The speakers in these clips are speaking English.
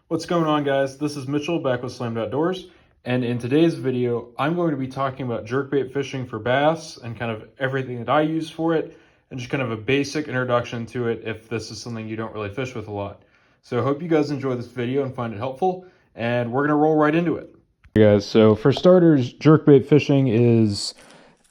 What's going on, guys? This is Mitchell back with Slammed Outdoors, and in today's video I'm going to be talking about jerkbait fishing for bass and kind of everything that I use for it, and just kind of a basic introduction to it if this is something you don't really fish with a lot. So I hope you guys enjoy this video and find it helpful, and we're gonna roll right into it. Hey guys, so for starters, jerkbait fishing is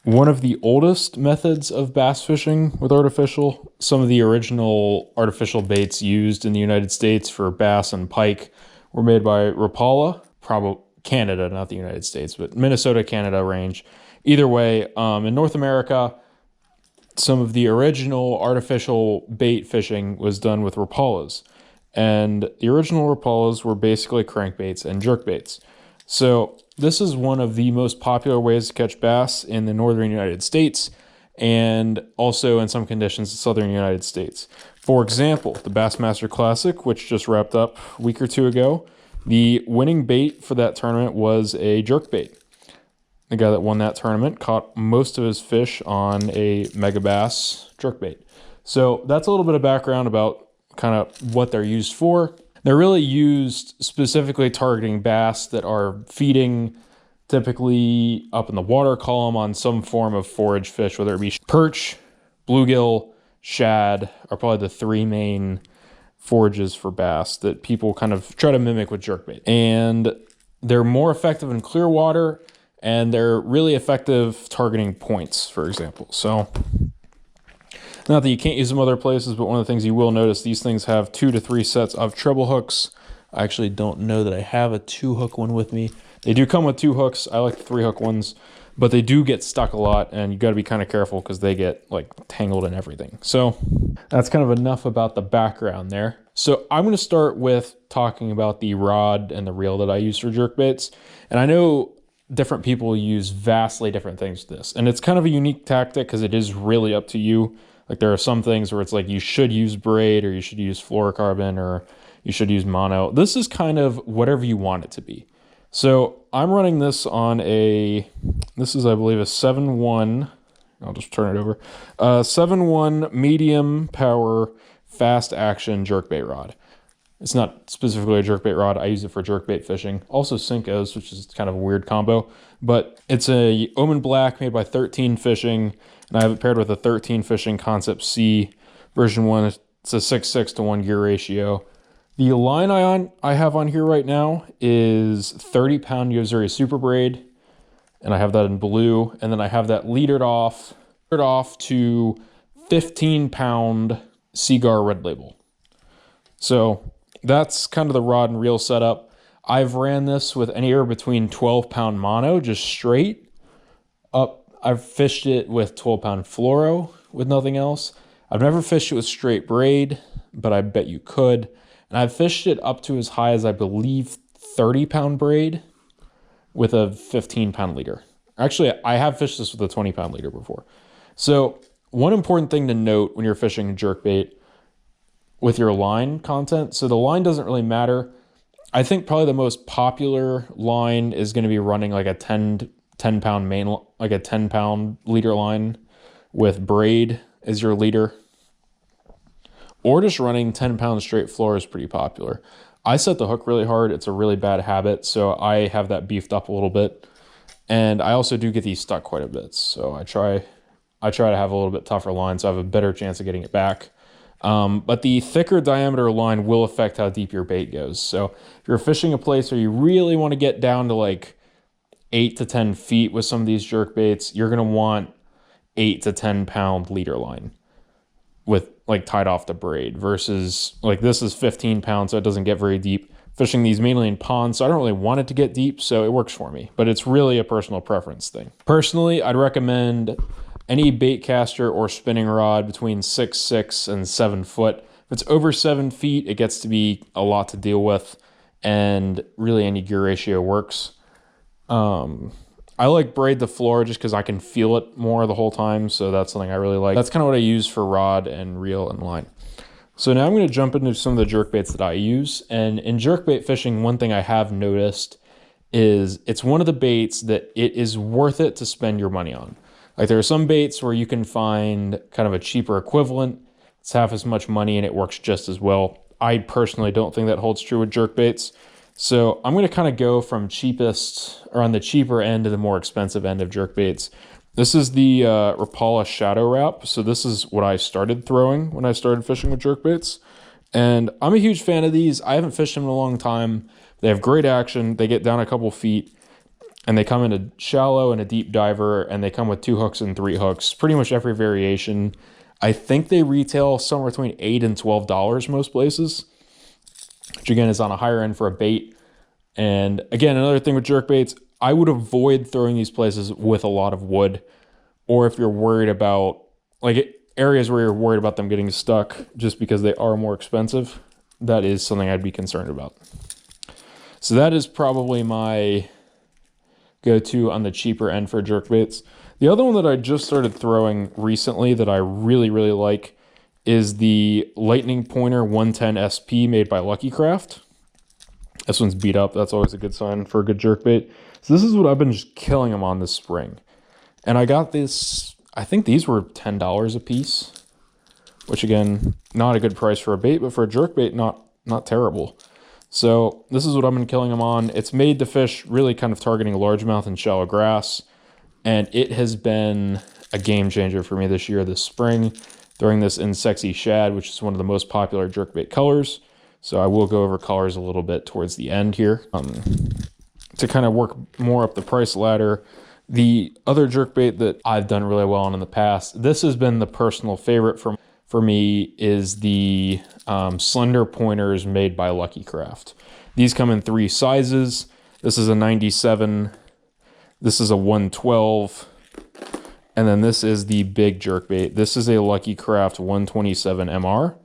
one of the oldest methods of bass fishing with artificial. Some of the original artificial baits used in the United States for bass and pike were made by Rapala, probably Canada, not the United States, but Minnesota, Canada range. Either way, in North America, some of the original artificial bait fishing was done with Rapalas. And the original Rapalas were basically crankbaits and jerkbaits. So this is one of the most popular ways to catch bass in the northern United States and also in some conditions the southern United States. For example, the Bassmaster Classic, which just wrapped up a week or two ago, the winning bait for that tournament was a jerkbait. The guy that won that tournament caught most of his fish on a Megabass jerkbait. So that's a little bit of background about kind of what they're used for. They're really used specifically targeting bass that are feeding typically up in the water column on some form of forage fish, whether it be perch, bluegill, shad, are probably the three main forages for bass that people kind of try to mimic with jerkbait. And they're more effective in clear water, and they're really effective targeting points, for example. So not that you can't use them other places, but one of the things you will notice, these things have 2 to 3 sets of treble hooks. I actually don't know that I have a 2-hook one with me. They do come with 2 hooks. I like the 3-hook ones, but they do get stuck a lot, and you got to be kind of careful because they get like tangled in everything. So that's kind of enough about the background there. So I'm going to start with talking about the rod and the reel that I use for jerkbaits. And I know different people use vastly different things to this, and it's kind of a unique tactic because it is really up to you. Like there are some things where it's like you should use braid, or you should use fluorocarbon, or you should use mono. This is kind of whatever you want it to be. So I'm running this on this is, I believe, a 7.1, I'll just turn it over, 7.1 medium power fast action jerkbait rod. It's not specifically a jerkbait rod. I use it for jerkbait fishing. Also Senkos, which is kind of a weird combo, but it's a Omen Black made by 13 Fishing, and I have it paired with a 13 Fishing Concept C version 1. It's a 6:6 to 1 gear ratio. The line I have on here right now is 30-pound Yozuri Super Braid, and I have that in blue, and then I have that leadered off to 15-pound Seagar Red Label. So that's kind of the rod and reel setup. I've ran this with anywhere between 12-pound mono, just straight up. I've fished it with 12-pound fluoro with nothing else. I've never fished it with straight braid, but I bet you could. And I've fished it up to as high as, I believe, 30-pound braid with a 15-pound leader. Actually, I have fished this with a 20-pound leader before. So one important thing to note when you're fishing jerkbait with your line content, so the line doesn't really matter. I think probably the most popular line is going to be running like a 10-pound main, like a 10-pound leader line with braid as your leader, or just running 10-pound straight fluoro is pretty popular. I set the hook really hard. It's a really bad habit, so I have that beefed up a little bit, and I also do get these stuck quite a bit. So I try to have a little bit tougher line, so I have a better chance of getting it back. But the thicker diameter line will affect how deep your bait goes. So if you're fishing a place where you really want to get down to like 8 to 10 feet with some of these jerk baits, you're going to want 8 to 10-pound leader line with like tied off the braid, versus like this is 15 pounds, so it doesn't get very deep. Fishing these mainly in ponds, so I don't really want it to get deep, so it works for me, but it's really a personal preference thing. Personally, I'd recommend any bait caster or spinning rod between 6'6" and 7 foot. If it's over 7 feet, it gets to be a lot to deal with, and really any gear ratio works. I like braid the floor just because I can feel it more the whole time, so that's something I really like. That's kind of what I use for rod and reel and line. So now I'm going to jump into some of the jerkbaits that I use. And in jerkbait fishing, one thing I have noticed is it's one of the baits that it is worth it to spend your money on. Like there are some baits where you can find kind of a cheaper equivalent. It's half as much money and it works just as well. I personally don't think that holds true with jerkbaits. So I'm going to kind of go from cheapest, or on the cheaper end to the more expensive end of jerkbaits. This is the Rapala Shadow Wrap. So this is what I started throwing when I started fishing with jerkbaits. And I'm a huge fan of these. I haven't fished them in a long time. They have great action. They get down a couple feet. And they come in a shallow and a deep diver. And they come with 2 hooks and 3 hooks. Pretty much every variation. I think they retail somewhere between $8 and $12 most places. Which again is on a higher end for a bait. And again, another thing with jerkbaits, I would avoid throwing these places with a lot of wood, or if you're worried about like areas where you're worried about them getting stuck just because they are more expensive, that is something I'd be concerned about. So that is probably my go-to on the cheaper end for jerkbaits. The other one that I just started throwing recently that I really, really like is the Lightning Pointer 110 SP made by Lucky Craft. This one's beat up. That's always a good sign for a good jerkbait. So this is what I've been just killing them on this spring. And I got this, I think these were $10 a piece, which again, not a good price for a bait, but for a jerkbait, not terrible. So this is what I've been killing them on. It's made to fish really kind of targeting largemouth and shallow grass. And it has been a game changer for me this year, this spring, throwing this in Sexy Shad, which is one of the most popular jerkbait colors. So I will go over colors a little bit towards the end here. To kind of work more up the price ladder, the other jerkbait that I've done really well on in the past, this has been the personal favorite for me, is the Slender Pointers made by Lucky Craft. These come in 3 sizes. This is a 97, this is a 112, and then this is the big jerkbait. This is a Lucky Craft 127 MR.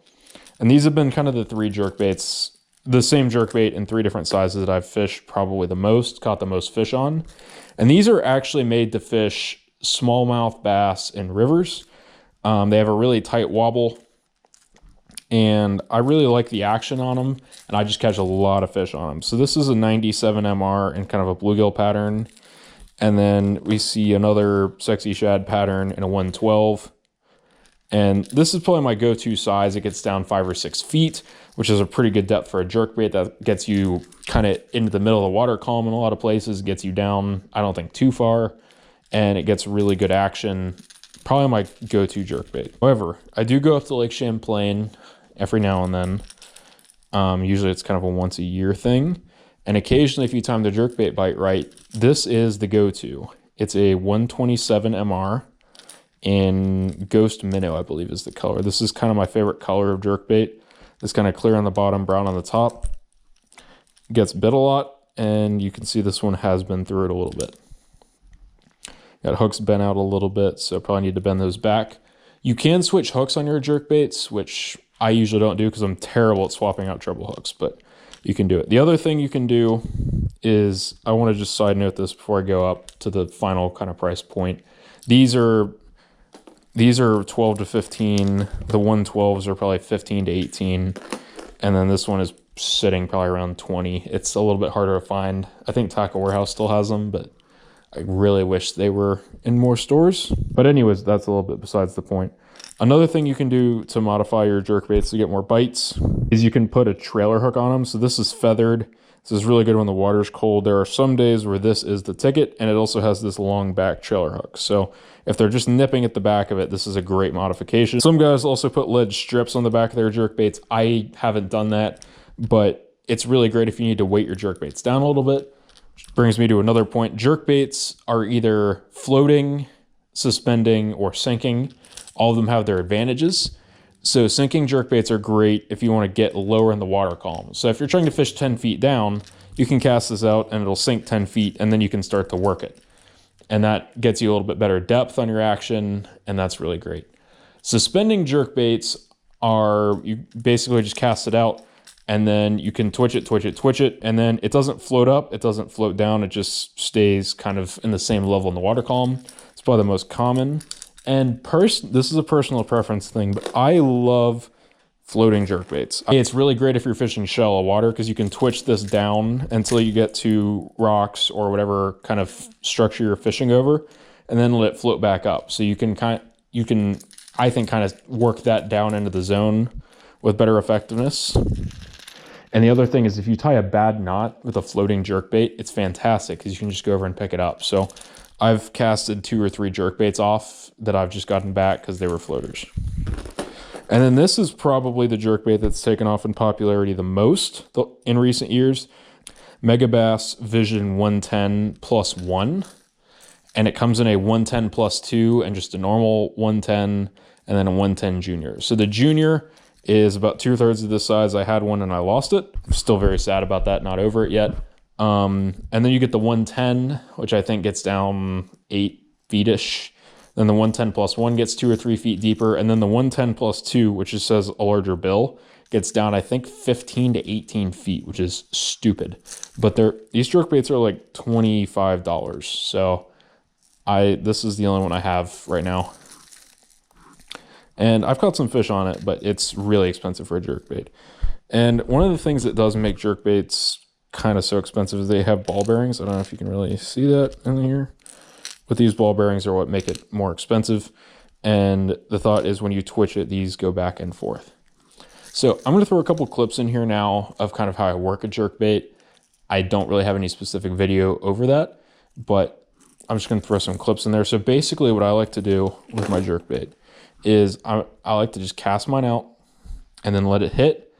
And these have been kind of the 3 jerkbaits, the same jerkbait in 3 different sizes that I've fished probably the most, caught the most fish on. And these are actually made to fish smallmouth bass in rivers. They have a really tight wobble, and I really like the action on them, and I just catch a lot of fish on them. So this is a 97 MR in kind of a bluegill pattern. And then we see another Sexy Shad pattern in a 112. And this is probably my go-to size. It gets down 5 or 6 feet, which is a pretty good depth for a jerkbait. That gets you kind of into the middle of the water column in a lot of places, gets you down, I don't think, too far, and it gets really good action. Probably my go-to jerkbait. However, I do go up to Lake Champlain every now and then. Usually it's kind of a once-a-year thing. And occasionally, if you time the jerkbait bite right, this is the go-to. It's a 127 MR. In Ghost Minnow, I believe is the color. This is kind of my favorite color of jerkbait. It's kind of clear on the bottom, brown on the top. Gets bit a lot, and you can see this one has been through it a little bit. Got hooks bent out a little bit, so probably need to bend those back. You can switch hooks on your jerkbaits, which I usually don't do because I'm terrible at swapping out treble hooks, but you can do it. The other thing you can do is, I want to just side note this before I go up to the final kind of price point. These are 12 to 15. The 112s are probably 15 to 18. And then this one is sitting probably around 20. It's a little bit harder to find. I think Tackle Warehouse still has them, but I really wish they were in more stores. But anyways, that's a little bit besides the point. Another thing you can do to modify your jerkbaits to get more bites is you can put a trailer hook on them. So this is feathered. This is really good when the water's cold. There are some days where this is the ticket, and it also has this long back trailer hook. So if they're just nipping at the back of it, this is a great modification. Some guys also put lead strips on the back of their jerkbaits. I haven't done that, but it's really great if you need to weight your jerkbaits down a little bit. Which brings me to another point. Jerkbaits are either floating, suspending, or sinking. All of them have their advantages. So sinking jerkbaits are great if you want to get lower in the water column. So if you're trying to fish 10 feet down, you can cast this out and it'll sink 10 feet and then you can start to work it. And that gets you a little bit better depth on your action, and that's really great. Suspending jerkbaits are, you basically just cast it out and then you can twitch it, and then it doesn't float up, it doesn't float down, it just stays kind of in the same level in the water column. It's probably the most common. And this is a personal preference thing, but I love floating jerkbaits. It's really great if you're fishing shallow water because you can twitch this down until you get to rocks or whatever kind of structure you're fishing over, and then let it float back up. So you can I think kind of work that down into the zone with better effectiveness. And the other thing is if you tie a bad knot with a floating jerkbait, it's fantastic because you can just go over and pick it up. So I've casted 2 or 3 jerkbaits off that I've just gotten back because they were floaters. And then this is probably the jerkbait that's taken off in popularity the most in recent years. Megabass Vision 110 plus 1. And it comes in a 110 plus 2 and just a normal 110 and then a 110 junior. So the junior is about 2/3 of the size. I had one and I lost it. I'm still very sad about that, not over it yet. And then you get the 110, which I think gets down 8 feet-ish. Then the 110 plus 1 gets 2 or 3 feet deeper. And then the 110 plus 2, which just says a larger bill, gets down, I think, 15 to 18 feet, which is stupid. But these jerkbaits are like $25. So this is the only one I have right now. And I've caught some fish on it, but it's really expensive for a jerkbait. And one of the things that does make jerkbaits kind of so expensive is they have ball bearings. I don't know if you can really see that in here. But these ball bearings are what make it more expensive. And the thought is when you twitch it, these go back and forth. So I'm going to throw a couple clips in here now of kind of how I work a jerkbait. I don't really have any specific video over that, but I'm just going to throw some clips in there. So basically what I like to do with my jerkbait is I like to just cast mine out and then let it hit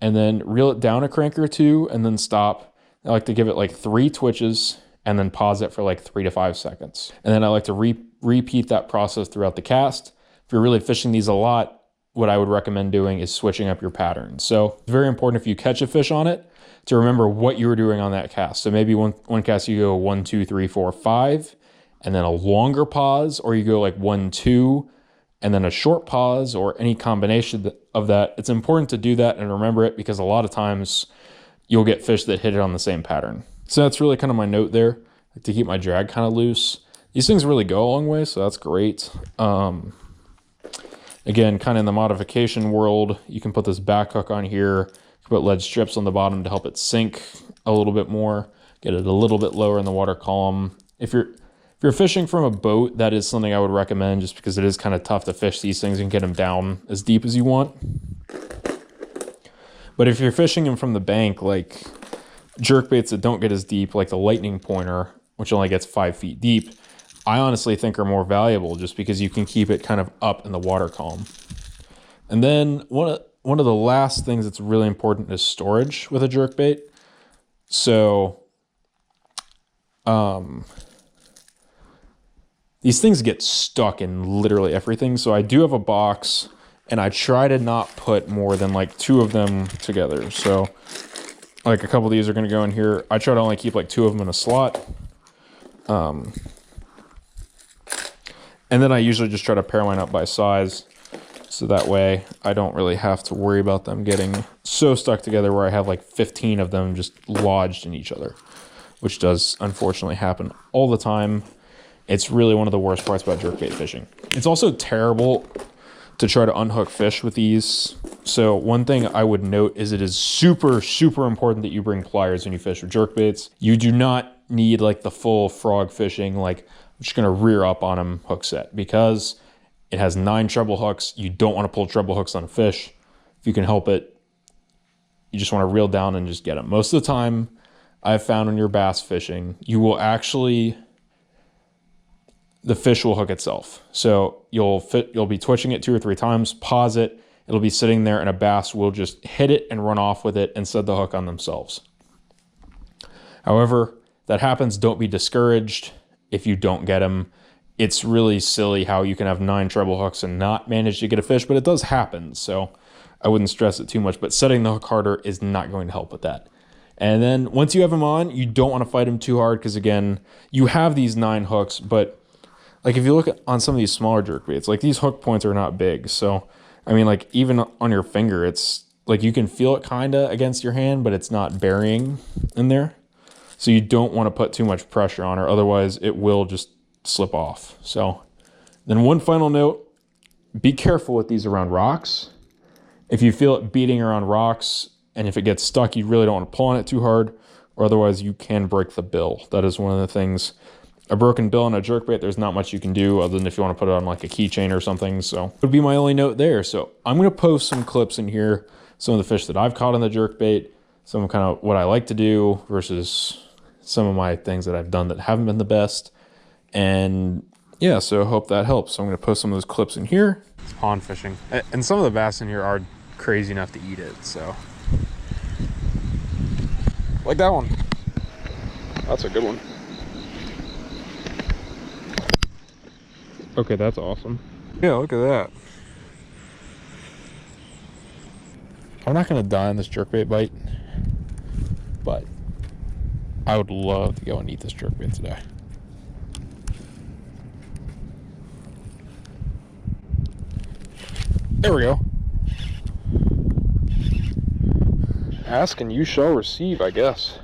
and then reel it down a crank or 2 and then stop. I like to give it like 3 twitches and then pause it for like 3 to 5 seconds. And then I like to repeat that process throughout the cast. If you're really fishing these a lot, what I would recommend doing is switching up your pattern. So it's very important if you catch a fish on it to remember what you were doing on that cast. So maybe one cast you go 1, 2, 3, 4, 5, and then a longer pause, or you go like 1, 2, and then a short pause, or any combination of that. It's important to do that and remember it because a lot of times you'll get fish that hit it on the same pattern. So that's really kind of my note there, like to keep my drag kind of loose. These things really go a long way, so that's great. Again, kind of in the modification world, you can put this back hook on here, put lead strips on the bottom to help it sink a little bit more, get it a little bit lower in the water column. If you're fishing from a boat, that is something I would recommend just because it is kind of tough to fish these things and get them down as deep as you want. But if you're fishing them from the bank, like jerkbaits that don't get as deep, like the lightning pointer, which only gets 5 feet deep, I honestly think are more valuable just because you can keep it kind of up in the water column. And then one of the last things that's really important is storage with a jerkbait. So, these things get stuck in literally everything. So I do have a box and I try to not put more than like 2 of them together. So like a couple of these are going to go in here. I try to only keep like 2 of them in a slot. And then I usually just try to pair mine up by size. So that way I don't really have to worry about them getting so stuck together where I have like 15 of them just lodged in each other, which does unfortunately happen all the time. It's really one of the worst parts about jerkbait fishing. It's also terrible to try to unhook fish with these. So one thing I would note is it is super, super important that you bring pliers when you fish with jerkbaits. You do not need like the full frog fishing, like I'm just gonna rear up on them hook set, because it has 9 treble hooks. You don't want to pull treble hooks on a fish. If you can help it, you just want to reel down and just get them. Most of the time I've found when you're bass fishing, you will actually, the fish will hook itself. So you'll be twitching it 2 or 3 times, pause it, it'll be sitting there and a bass will just hit it and run off with it and set the hook on themselves. However, that happens, don't be discouraged if you don't get them. It's really silly how you can have 9 treble hooks and not manage to get a fish, but it does happen. So I wouldn't stress it too much, but setting the hook harder is not going to help with that. And then once you have them on, you don't want to fight them too hard because again, you have these 9 hooks, but like if you look on some of these smaller jerkbaits, like these hook points are not big. So, I mean, like even on your finger, it's like you can feel it kind of against your hand, but it's not burying in there. So you don't want to put too much pressure on her. Otherwise it will just slip off. So then one final note, be careful with these around rocks. If you feel it beating around rocks and if it gets stuck, you really don't want to pull on it too hard, or otherwise you can break the bill. That is one of the things a broken bill on a jerkbait, there's not much you can do other than if you want to put it on like a keychain or something. So it would be my only note there. So I'm going to post some clips in here, some of the fish that I've caught on the jerkbait, some kind of what I like to do versus some of my things that I've done that haven't been the best. And yeah, so I hope that helps. So I'm going to post some of those clips in here. It's pond fishing. And some of the bass in here are crazy enough to eat it, so. Like that one. That's a good one. Okay, that's awesome. Yeah, look at that. I'm not gonna die on this jerkbait bite, but I would love to go and eat this jerkbait today. There we go. Ask and you shall receive, I guess.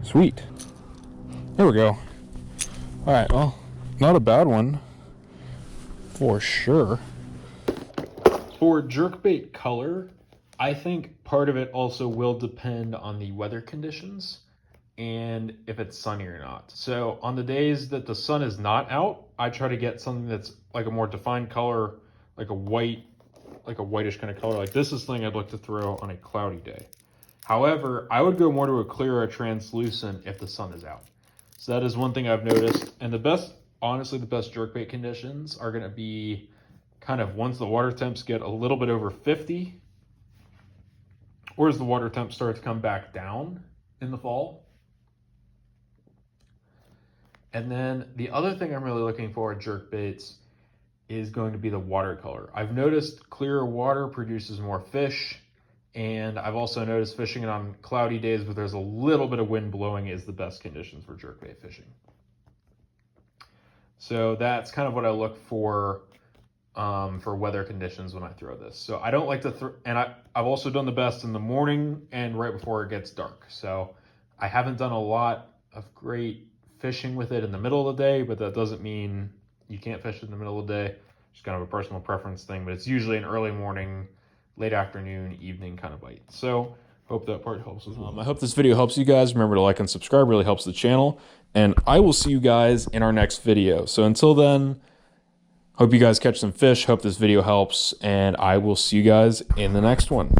Sweet. There we go. All right, well, not a bad one for sure. For jerkbait color, I think part of it also will depend on the weather conditions and if it's sunny or not. So on the days that the sun is not out, I try to get something that's like a more defined color, like a white, like a whitish kind of color. Like this is something I'd like to throw on a cloudy day. However, I would go more to a clear or translucent if the sun is out. So that is one thing I've noticed. And the best, honestly, the best jerkbait conditions are gonna be kind of once the water temps get a little bit over 50, or as the water temps start to come back down in the fall. And then the other thing I'm really looking for at jerkbaits is going to be the watercolor. I've noticed clearer water produces more fish, and I've also noticed fishing it on cloudy days where there's a little bit of wind blowing is the best conditions for jerkbait fishing. So that's kind of what I look for weather conditions when I throw this. So I don't like to throw, and I've also done the best in the morning and right before it gets dark. So I haven't done a lot of great fishing with it in the middle of the day, but that doesn't mean you can't fish in the middle of the day. It's kind of a personal preference thing, but it's usually an early morning, late afternoon, evening kind of bite. So hope that part helps as well. I hope this video helps you guys. Remember to like and subscribe, really helps the channel. And I will see you guys in our next video. So until then, hope you guys catch some fish. Hope this video helps, and I will see you guys in the next one.